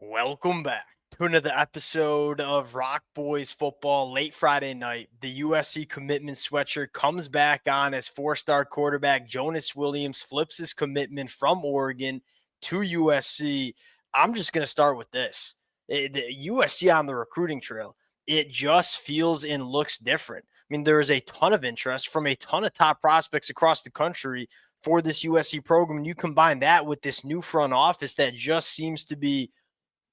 Welcome back to another episode of Rock Boys Football late Friday night. The USC commitment sweatshirt comes back on as four-star quarterback Jonas Williams flips his commitment from Oregon to USC. I'm just going to start with this. The USC on the recruiting trail, it just feels and looks different. I mean, there is a ton of interest from a ton of top prospects across the country for this USC program. And you combine that with this new front office that just seems to be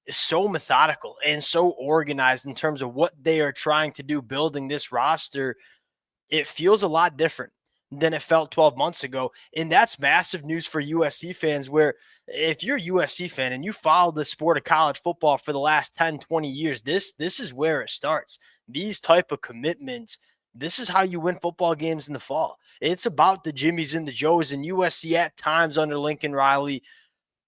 so methodical and so organized in terms of what they are trying to do building this roster. It feels a lot different than it felt 12 months ago. And that's massive news for USC fans, where if you're a USC fan and you follow the sport of college football for the last 10, 20 years, this is where it starts. These type of commitments, this is how you win football games in the fall. It's about the Jimmies and the Joes, and USC at times under Lincoln Riley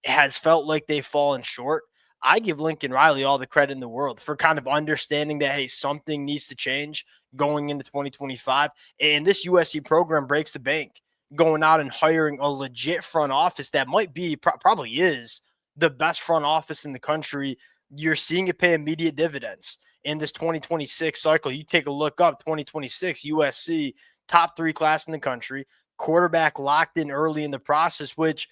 has felt like they've fallen short. I give Lincoln Riley all the credit in the world for kind of understanding that, hey, something needs to change going into 2025. And this USC program breaks the bank, going out and hiring a legit front office that might be, probably is, the best front office in the country. You're seeing it pay immediate dividends in this 2026 cycle. You take a look up, 2026 USC, top 3 class in the country, quarterback locked in early in the process, which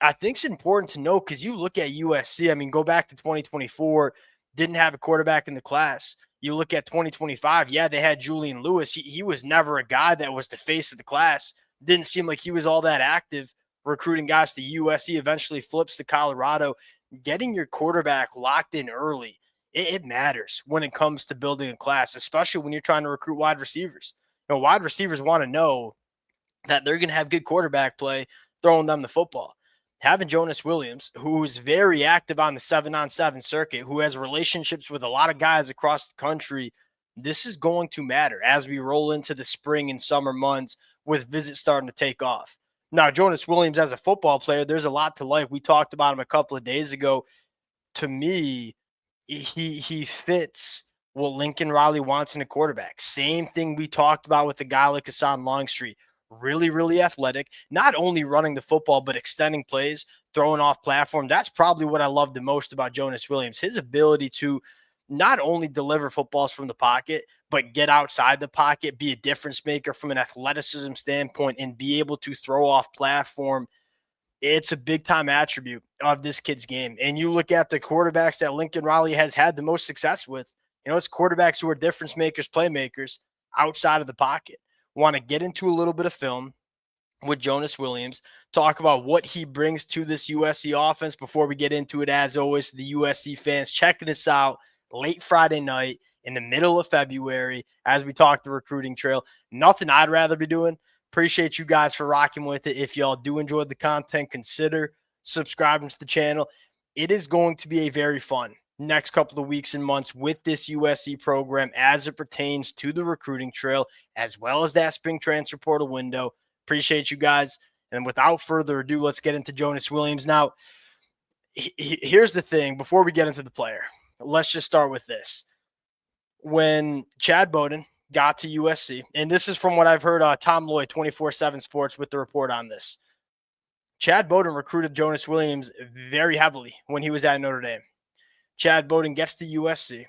I think it's important to know because you look at USC. I mean, go back to 2024, didn't have a quarterback in the class. You look at 2025, yeah, they had Julian Lewis. He was never a guy that was the face of the class. Didn't seem like he was all that active recruiting guys to USC. Eventually flips to Colorado. Getting your quarterback locked in early, it matters when it comes to building a class, especially when you're trying to recruit wide receivers. Wide receivers want to know that they're going to have good quarterback play throwing them the football. Having Jonas Williams, who's very active on the 7-on-7 circuit, who has relationships with a lot of guys across the country, this is going to matter as we roll into the spring and summer months with visits starting to take off. Now, Jonas Williams as a football player, there's a lot to like. We talked about him a couple of days ago. To me, he fits what Lincoln Riley wants in a quarterback. Same thing we talked about with a guy like Hassan Longstreet. Really, really athletic, not only running the football, but extending plays, throwing off platform. That's probably what I love the most about Jonas Williams, his ability to not only deliver footballs from the pocket, but get outside the pocket, be a difference maker from an athleticism standpoint, and be able to throw off platform. It's a big time attribute of this kid's game. And you look at the quarterbacks that Lincoln Riley has had the most success with, it's quarterbacks who are difference makers, playmakers outside of the pocket. Want to get into a little bit of film with Jonas Williams, talk about what he brings to this USC offense before we get into it. As always, the USC fans checking us out late Friday night in the middle of February as we talk the recruiting trail. Nothing I'd rather be doing. Appreciate you guys for rocking with it. If y'all do enjoy the content, consider subscribing to the channel. It is going to be a very fun next couple of weeks and months with this USC program as it pertains to the recruiting trail, as well as that spring transfer portal window. Appreciate you guys. And without further ado, let's get into Jonas Williams. Now, here's the thing. Before we get into the player, let's just start with this. When Chad Bowden got to USC, and this is from what I've heard, Tom Lloyd, 24/7 Sports, with the report on this. Chad Bowden recruited Jonas Williams very heavily when he was at Notre Dame. Chad Bowden gets to USC,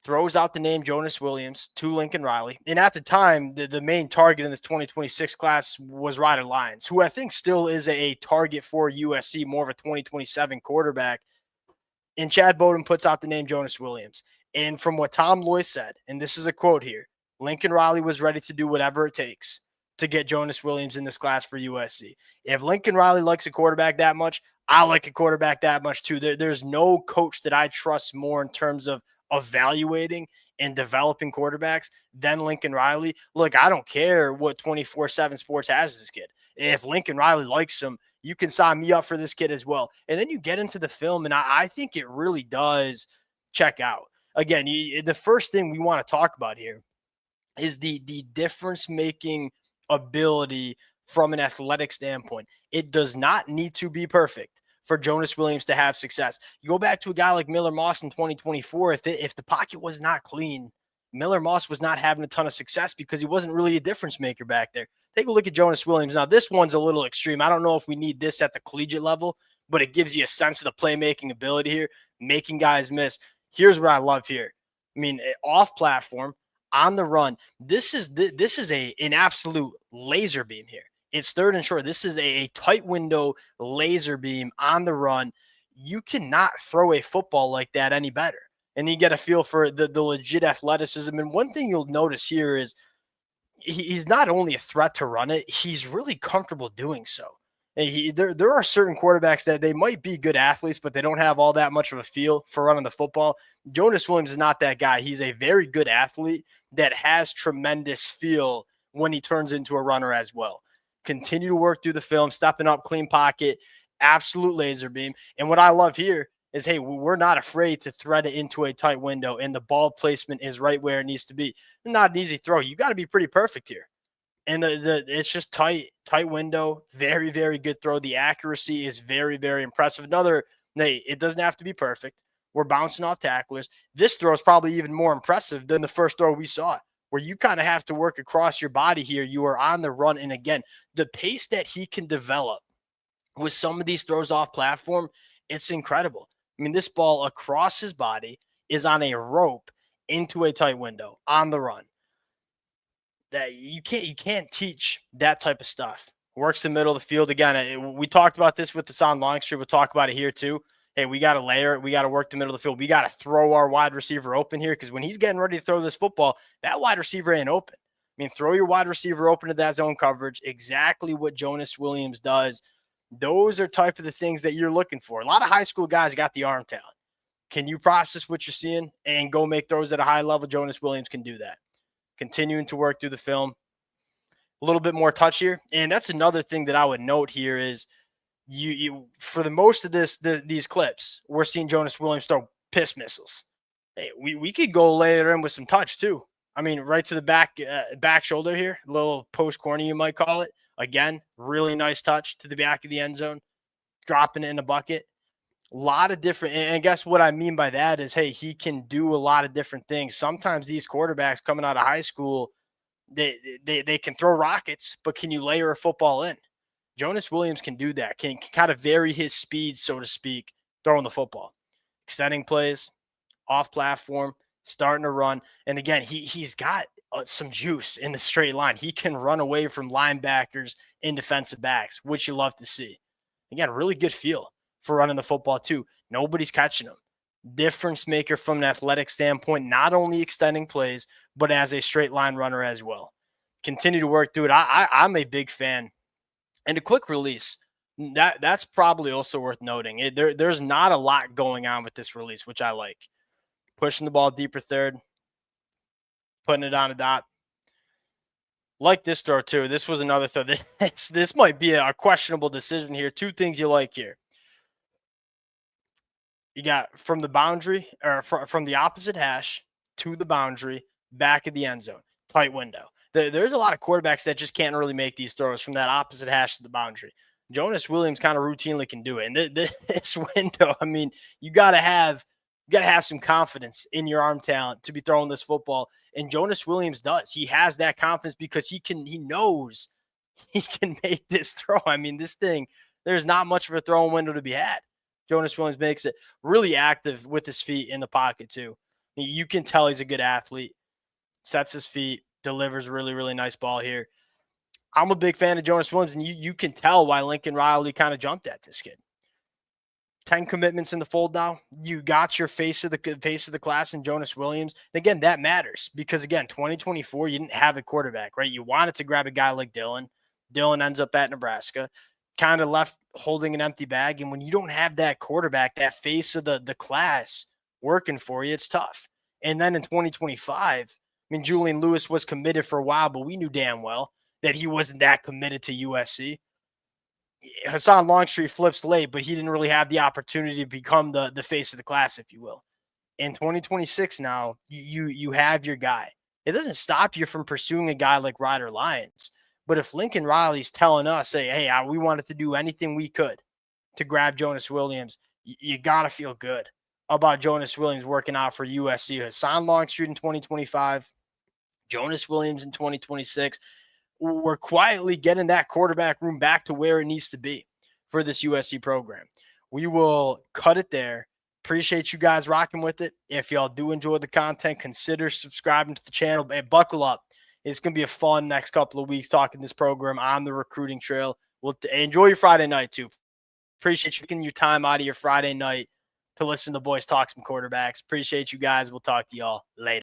throws out the name Jonas Williams to Lincoln Riley. And at the time, the main target in this 2026 class was Ryder Lyons, who I think still is a target for USC, more of a 2027 quarterback. And Chad Bowden puts out the name Jonas Williams. And from what Tom Lloyd said, and this is a quote here, Lincoln Riley was ready to do whatever it takes to get Jonas Williams in this class for USC. If Lincoln Riley likes a quarterback that much, I like a quarterback that much too. There's no coach that I trust more in terms of evaluating and developing quarterbacks than Lincoln Riley. Look, I don't care what 24/7 Sports has this kid. If Lincoln Riley likes him, you can sign me up for this kid as well. And then you get into the film, and I think it really does check out. Again, the first thing we want to talk about here is the difference-making ability from an athletic standpoint. It does not need to be perfect for Jonas Williams to have success. You go back to a guy like Miller Moss in 2024, if the pocket was not clean, Miller Moss was not having a ton of success because he wasn't really a difference maker back there. Take a look at Jonas Williams. Now, this one's a little extreme. I don't know if we need this at the collegiate level, but it gives you a sense of the playmaking ability here. making guys miss. Here's what I love here. I mean, off platform, on the run. This is an absolute laser beam here. It's third and short. This is a tight window laser beam on the run. You cannot throw a football like that any better. And you get a feel for the legit athleticism. And one thing you'll notice here is he's not only a threat to run it, he's really comfortable doing so. There are certain quarterbacks that they might be good athletes, but they don't have all that much of a feel for running the football. Jonas Williams is not that guy. He's a very good athlete that has tremendous feel when he turns into a runner as well. Continue to work through the film, stepping up, clean pocket, absolute laser beam. And what I love here is, hey, we're not afraid to thread it into a tight window, and the ball placement is right where it needs to be. Not an easy throw. You got to be pretty perfect here. And it's just tight window, very, very good throw. The accuracy is very, very impressive. It doesn't have to be perfect. We're bouncing off tacklers. This throw is probably even more impressive than the first throw we saw, where you kind of have to work across your body here. You are on the run. And again, the pace that he can develop with some of these throws off platform, it's incredible. I mean, this ball across his body is on a rope into a tight window on the run. That you can't teach that type of stuff. Works the middle of the field again. We talked about this with the Son Longstreet. We'll talk about it here too. Hey, we got to layer it. We got to work the middle of the field. We got to throw our wide receiver open here, because when he's getting ready to throw this football, that wide receiver ain't open. I mean, throw your wide receiver open to that zone coverage. Exactly what Jonas Williams does. Those are type of the things that you're looking for. A lot of high school guys got the arm talent. Can you process what you're seeing and go make throws at a high level? Jonas Williams can do that. Continuing to work through the film, a little bit more touch here. And that's another thing that I would note here is you for the most of these clips, we're seeing Jonas Williams throw piss missiles. Hey, we could go later in with some touch too. I mean, right to the back shoulder here, a little post corner, you might call it. Again, really nice touch to the back of the end zone, dropping it in a bucket. A lot of different, and I guess what I mean by that is, hey, he can do a lot of different things. Sometimes these quarterbacks coming out of high school, they can throw rockets, but can you layer a football in? Jonas Williams can do that, can kind of vary his speed, so to speak, throwing the football, extending plays, off platform, starting to run. And again, he's got some juice in the straight line. He can run away from linebackers and defensive backs, which you love to see. Again, really good feel for running the football too. Nobody's catching him. Difference maker from an athletic standpoint, not only extending plays, but as a straight line runner as well. Continue to work through it. I'm a big fan. And a quick release, that's probably also worth noting. There's not a lot going on with this release, which I like. Pushing the ball deeper third, putting it on a dot. Like this throw too. This was another throw. This might be a questionable decision here. Two things you like here. You got from the boundary, or from the opposite hash to the boundary, back of the end zone, tight window. There's a lot of quarterbacks that just can't really make these throws from that opposite hash to the boundary. Jonas Williams kind of routinely can do it. And this window, I mean, you got to have some confidence in your arm talent to be throwing this football. And Jonas Williams does. He has that confidence because he knows he can make this throw. I mean, this thing, there's not much of a throwing window to be had. Jonas Williams makes it really active with his feet in the pocket too. You can tell he's a good athlete, sets his feet, delivers a really, really nice ball here. I'm a big fan of Jonas Williams, and you can tell why Lincoln Riley kind of jumped at this kid. 10 commitments in the fold now. You got your face of the class in Jonas Williams. And again, that matters because, again, 2024, you didn't have a quarterback, right? You wanted to grab a guy like Dylan. Dylan ends up at Nebraska, kind of left holding an empty bag. And when you don't have that quarterback, that face of the class working for you, it's tough. And then in 2025, I mean, Julian Lewis was committed for a while, but we knew damn well that he wasn't that committed to USC. Hassan Longstreet flips late, but he didn't really have the opportunity to become the face of the class, if you will. In 2026 now, you have your guy. It doesn't stop you from pursuing a guy like Ryder Lyons. But if Lincoln Riley's telling us, hey, we wanted to do anything we could to grab Jonas Williams, you got to feel good about Jonas Williams working out for USC. Hassan Longstreet in 2025, Jonas Williams in 2026. We're quietly getting that quarterback room back to where it needs to be for this USC program. We will cut it there. Appreciate you guys rocking with it. If y'all do enjoy the content, consider subscribing to the channel and buckle up. It's going to be a fun next couple of weeks talking this program on the recruiting trail. Enjoy your Friday night, too. Appreciate you taking your time out of your Friday night to listen to the boys talk some quarterbacks. Appreciate you guys. We'll talk to y'all later.